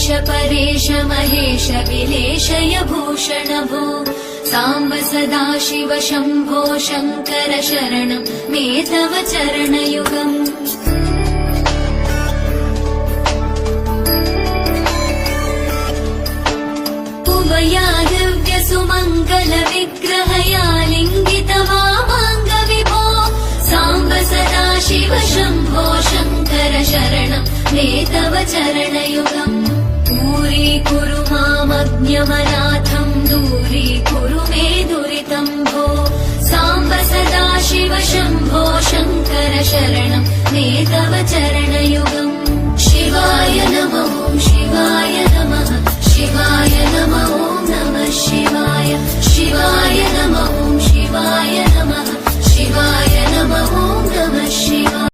ईश परेश महेश विलेशय भूषण भो साम्ब सदाशिव शम्भो शङ्कर शरणं मे तव चरणयुगम् उभया दिव्य सुमङ्गल विग्रहया लिङ्गित वामाङ्ग विभो साम्ब सदाशिव शम्भो शङ्कर शरणं मे तव चरणयुगम् दूरीकुरु मामज्ञमनाथं दूरीकुरु मे दुरितं भो साम्ब सदाशिव शम्भो शङ्कर शरणं मे तव चरणयुगम्